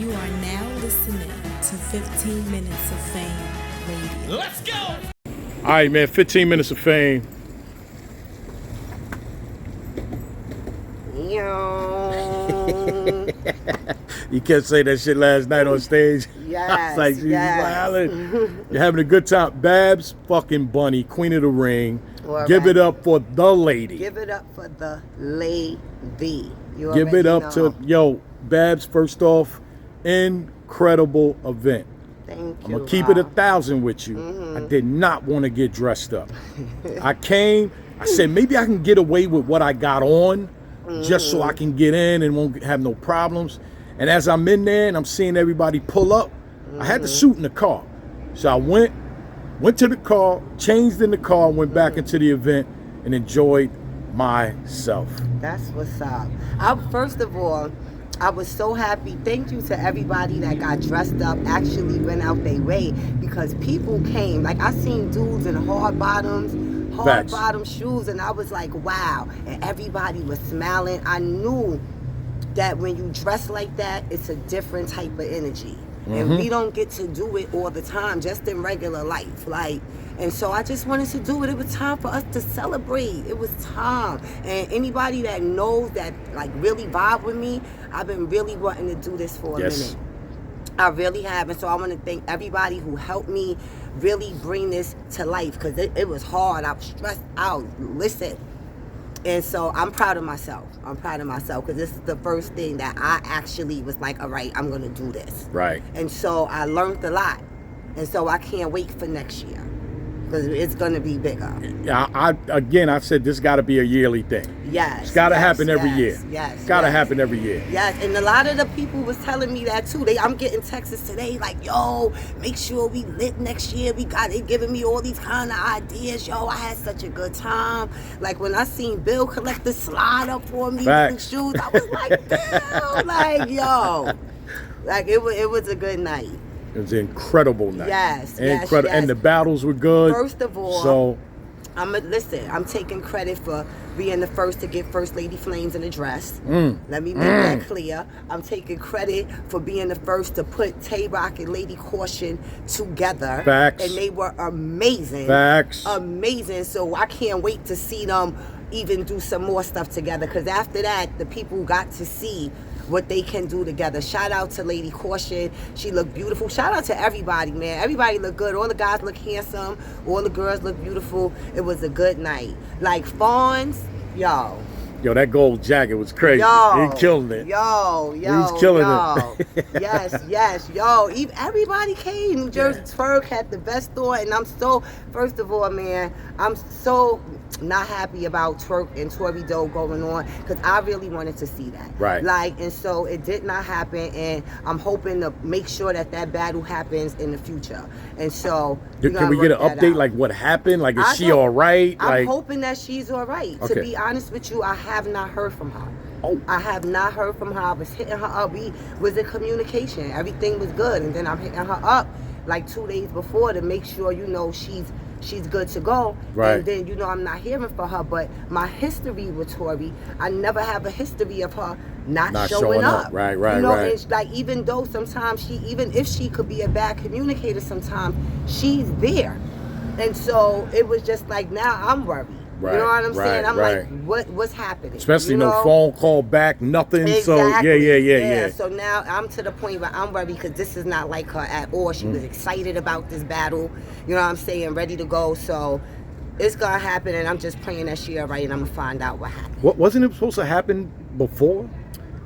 You are now listening to 15 Minutes of Fame Radio. Let's go! All right, man, 15 minutes of fame. Yo. You can't say that shit last night on stage. Yes, Like, yes. You're having a good time. Babs fucking Bunny, Queen of the Ring. All Give right. it up for the lady. Give it up for the lady. You Give it already up know. to, yo, Babs, first off, incredible event. Thank you. I'm going to keep it 1,000 with you. I did not want to get dressed up. I came, I said, maybe I can get away with what I got on just so I can get in and won't have no problems. And as I'm in there and I'm seeing everybody pull up, I had the suit in the car. So I went to the car, changed in the car, went back into the event and enjoyed myself. That's what's up. First of all, I was so happy. Thank you to everybody that got dressed up, actually went out their way, because people came. Like, I seen dudes in hard Facts. bottom shoes, and I was like, wow. And everybody was smiling. I knew that when you dress like that, it's a different type of energy. And we don't get to do it all the time, just in regular life. And so I just wanted to do it. It was time for us to celebrate. It was time. And anybody that knows that, like, really vibe with me, I've been really wanting to do this for a minute. I really have. And so I want to thank everybody who helped me really bring this to life, because it was hard. I was stressed out. Listen. And so I'm proud of myself. Because this is the first thing that I actually was like, all right, I'm going to do this. Right. And so I learned a lot. And so I can't wait for next year, because it's going to be bigger. Yeah, I said this got to be a yearly thing. Yes. It's got to happen every year. Yes. Got to happen every year. Yes, and a lot of the people was telling me that too. I'm getting texts today like, yo, make sure we lit next year. They giving me all these kind of ideas. Yo, I had such a good time. Like, when I seen Bill collect the slide up for me with the shoes, I was like, damn, like, yo. Like, it was a good night. It was an incredible night. Yes, incredible. yes. And the battles were good. First of all, so I'm taking credit for being the first to get First Lady Flames in a dress. Let me make that clear. I'm taking credit for being the first to put Tay-Rock and Lady Caution together. Facts. And they were amazing. Facts. Amazing. So I can't wait to see them even do some more stuff together, because after that, the people got to see what they can do together. Shout out to Lady Caution. She looked beautiful. Shout out to everybody, man. Everybody looked good. All the guys look handsome. All the girls look beautiful. It was a good night. Like, Fawns, yo. Yo, that gold jacket was crazy. Yo, He killed it. Yo. He was killing it. Yes, yo. Everybody came. New Jersey Twork had the best store, and first of all, man, I'm so not happy about Twork and Tori going on, because I really wanted to see that. Right. And so it did not happen, and I'm hoping to make sure that battle happens in the future. And so, can we get an update, like what happened? Like, is she all right? I'm hoping that she's all right. Okay. To be honest with you, I have not heard from her. Oh. I have not heard from her. I was hitting her up. We was in communication. Everything was good. And then I'm hitting her up like 2 days before to make sure, she's good to go. Right. And then, I'm not hearing from her. But my history with Tori, I never have a history of her not showing up. Right. And like, even though sometimes even if she could be a bad communicator sometimes, she's there. And so it was just like, now I'm worried. Right, you know what I'm saying? I'm right. like, what's happening? Especially no phone call back, nothing. Exactly. So yeah. So now I'm to the point where I'm worried, because this is not like her at all. She was excited about this battle. You know what I'm saying? Ready to go. So it's gonna happen, and I'm just praying that she all right, and I'm gonna find out what happened. What wasn't it supposed to happen before?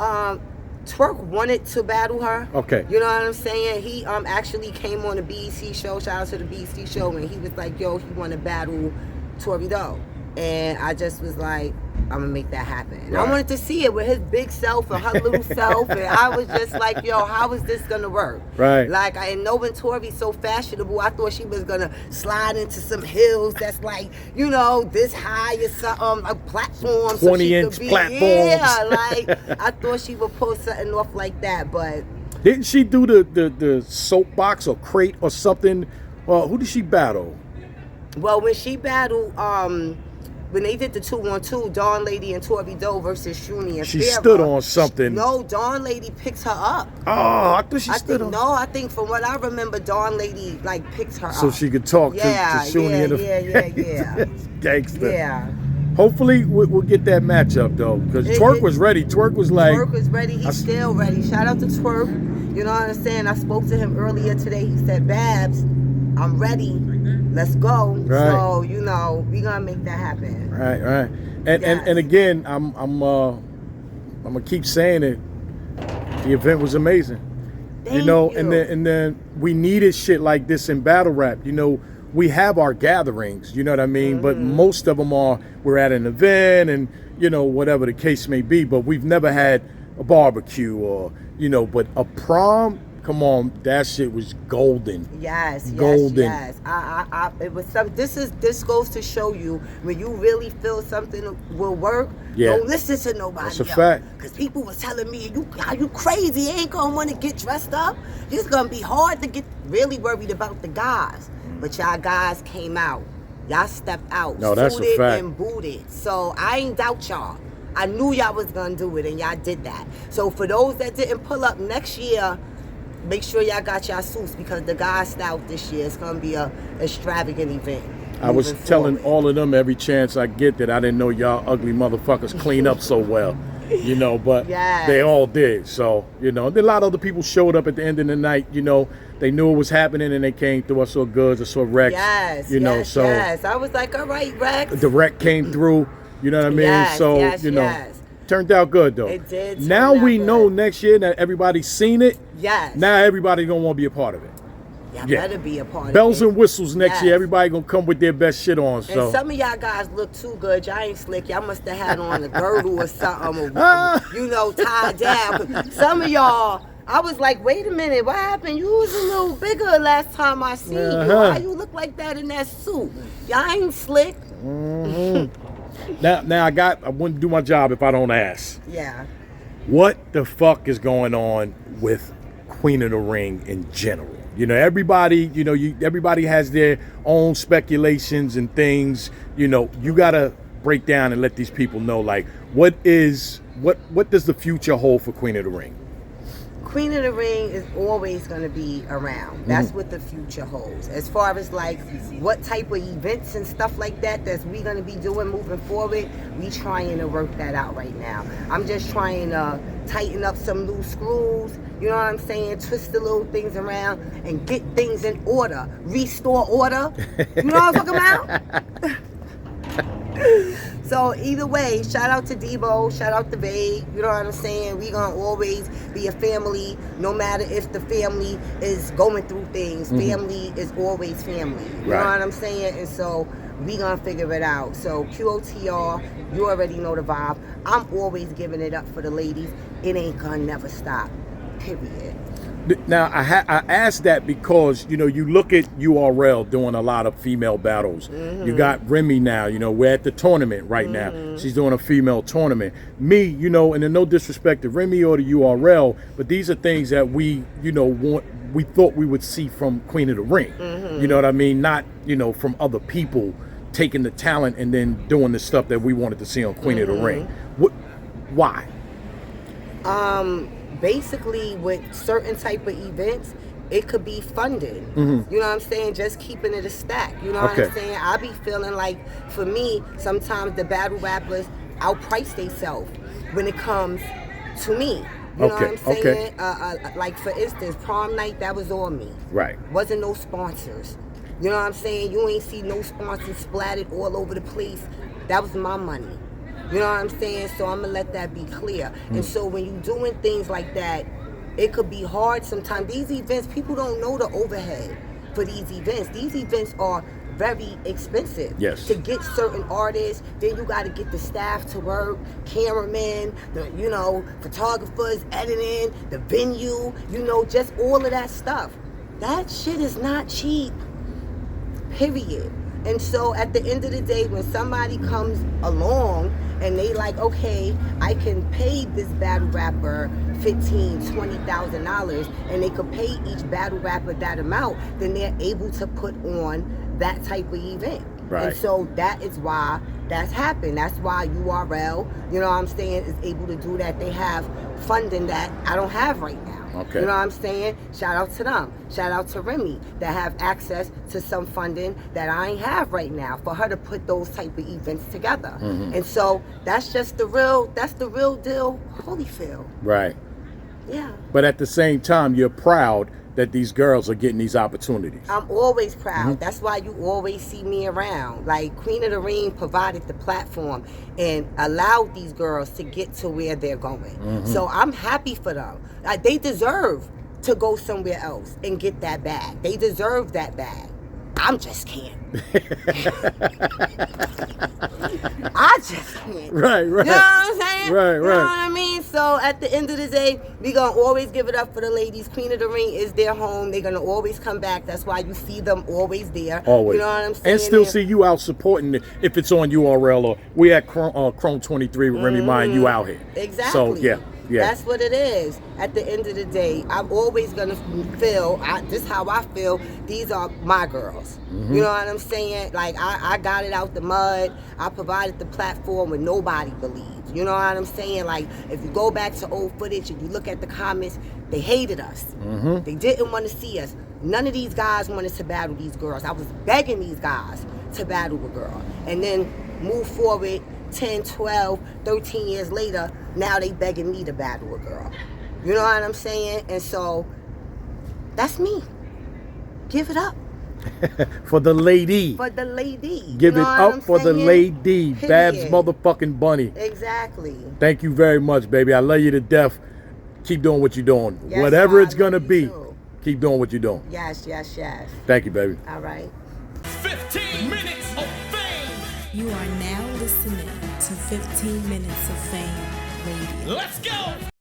Twork wanted to battle her. Okay. You know what I'm saying? He actually came on the BEC show. Shout out to the BEC show, and he was like, yo, he want to battle Tori Doe. And I just was like, I'm gonna make that happen. And I wanted to see it with his big self and her little self, and I was just like, yo, how is this gonna work? Right. Like, I knowing Tori's so fashionable, I thought she was gonna slide into some hills that's like, this high or something, a platform. 20-inch platforms. Yeah, like, I thought she would pull something off like that, but Didn't she do the soapbox or crate or something? Well, who did she battle? well, when she battled when they did the 2-on-2, Dawn Lady and Tori versus Shuni and She Farrah, stood on something. No, Dawn Lady picked her up. Oh, I thought she stood on. No, I think from what I remember, Dawn Lady like picked her up. So she could talk to Shuni and yeah. Gangster. Yeah. Hopefully we'll get that matchup though, because Twork was ready. Twork was like. Twork was ready. He's still ready. Shout out to Twork. You know what I'm saying? I spoke to him earlier today. He said, "Babs, I'm ready. Let's go." Right. So we gonna make that happen. Right. And again, I'm gonna keep saying it. The event was amazing. Thank you know, you. and then we needed shit like this in battle rap. You know, we have our gatherings, you know what I mean? But most of them we're at an event and, you know, whatever the case may be, but we've never had a barbecue or, you know, but a prom, come on, that shit was golden. Yes. Golden. It was this goes to show you when you really feel something will work, don't listen to nobody else. That's a fact. Because people was telling me, you crazy, you ain't gonna want to get dressed up. It's gonna be hard to get really worried about the guys. But y'all guys came out. Y'all stepped out. No, that's a suited fact. and booted. So I ain't doubt y'all. I knew y'all was gonna do it and y'all did that. So for those that didn't pull up next year, make sure y'all got y'all suits because the guys style this year is gonna be a extravagant event. I was telling all of them every chance I get that I didn't know y'all ugly motherfuckers clean up so well. You know, but they all did. So, you know, a lot of other people showed up at the end of the night, you know, they knew it was happening and they came through. I saw Goods, I saw Rex. Yes. I was like, all right, Rex. The Rex came through, you know what I mean? You know, turned out good though. It did. Now we know next year that everybody's seen it. Yes. Now everybody's gonna want to be a part of it. Y'all better be a part of it. Bells and whistles next year. Everybody gonna come with their best shit on. So. And some of y'all guys look too good. Y'all ain't slick. Y'all must have had on a girdle or something, you know, tied down. Some of y'all, I was like, wait a minute, what happened? You was a little bigger last time I seen you. Why you look like that in that suit? Y'all ain't slick. Now I wouldn't do my job if I don't ask. Yeah. What the fuck is going on with Queen of the Ring in general? You know, everybody, you know, everybody has their own speculations and things. You know, you gotta break down and let these people know, like, what does the future hold for Queen of the Ring? Queen of the Ring is always going to be around. That's what the future holds. As far as like what type of events and stuff like that we going to be doing moving forward, we trying to work that out right now. I'm just trying to tighten up some loose screws, you know what I'm saying, twist the little things around and get things in order, restore order. You know what I'm talking about? So either way, shout out to Debo, shout out to Babe, you know what I'm saying? We gonna always be a family, no matter if the family is going through things. Family is always family, you know what I'm saying? And so we gonna figure it out. So QOTR, you already know the vibe. I'm always giving it up for the ladies. It ain't gonna never stop, period. Now, I asked that because, you know, you look at URL doing a lot of female battles. You got Remy now, you know, we're at the tournament right now. She's doing a female tournament. Me, you know, and no disrespect to Remy or the URL, but these are things that we, you know, we thought we would see from Queen of the Ring. You know what I mean? Not, you know, from other people taking the talent and then doing the stuff that we wanted to see on Queen of the Ring. Why? Basically, with certain type of events, it could be funded. You know what I'm saying? Just keeping it a stack. You know what I'm saying? I be feeling like, for me, sometimes the battle rappers outprice themselves when it comes to me. You know what I'm saying? Like, for instance, prom night, that was on me. Right. Wasn't no sponsors. You know what I'm saying? You ain't see no sponsors splattered all over the place. That was my money. You know what I'm saying? So I'm going to let that be clear. And so when you're doing things like that, it could be hard sometimes. These events, people don't know the overhead for these events. These events are very expensive. Yes. To get certain artists, then you got to get the staff to work, cameramen, the, you know, photographers, editing, the venue, you know, just all of that stuff. That shit is not cheap, period. And so at the end of the day, when somebody comes along and they like, okay, I can pay this battle rapper $15,000, $20,000, and they could pay each battle rapper that amount, then they're able to put on that type of event. Right. And so that is why that's happened. That's why URL, you know what I'm saying, is able to do that. They have funding that I don't have right now. Okay. You know what I'm saying? Shout out to them. Shout out to Remy that have access to some funding that I ain't have right now for her to put those type of events together. And so that's just the real deal, Holyfield. Right. Yeah. But at the same time, you're proud that these girls are getting these opportunities. I'm always proud. That's why you always see me around. Like Queen of the Ring provided the platform and allowed these girls to get to where they're going. So I'm happy for them. Like, they deserve to go somewhere else and get that bag. They deserve that bag. I'm just can't. I just can't. Right. You know what I'm saying? Right. You know what I mean? So at the end of the day, we gonna always give it up for the ladies. Queen of the Ring is their home. They're gonna always come back. That's why you see them always there. Always. You know what I'm saying? And still see you out supporting it if it's on URL or we at Chrome 23 with Remy Ma and you out here. Exactly. So yeah. That's what it is. At the end of the day, I'm always gonna feel. This is how I feel. These are my girls. You know what I'm saying? Like I got it out the mud. I provided the platform when nobody believed. You know what I'm saying? Like if you go back to old footage and you look at the comments, they hated us. They didn't want to see us. None of these guys wanted to battle these girls. I was begging these guys to battle a girl, and then move forward. 10, 12, 13 years later, now they begging me to battle a girl. You know what I'm saying? And so, that's me. Give it up. For the lady. For the lady. Give you it know up what for I'm the saying? lady. Period. Babs motherfucking Bunny. Exactly. Thank you very much, baby. I love you to death. Keep doing what you're doing. Yes, Whatever I it's going to love you be, too. keep doing what you're doing. Yes. Thank you, baby. All right. 15 minutes of fame. You are now listening to 15 Minutes of Fame Radio. Let's go.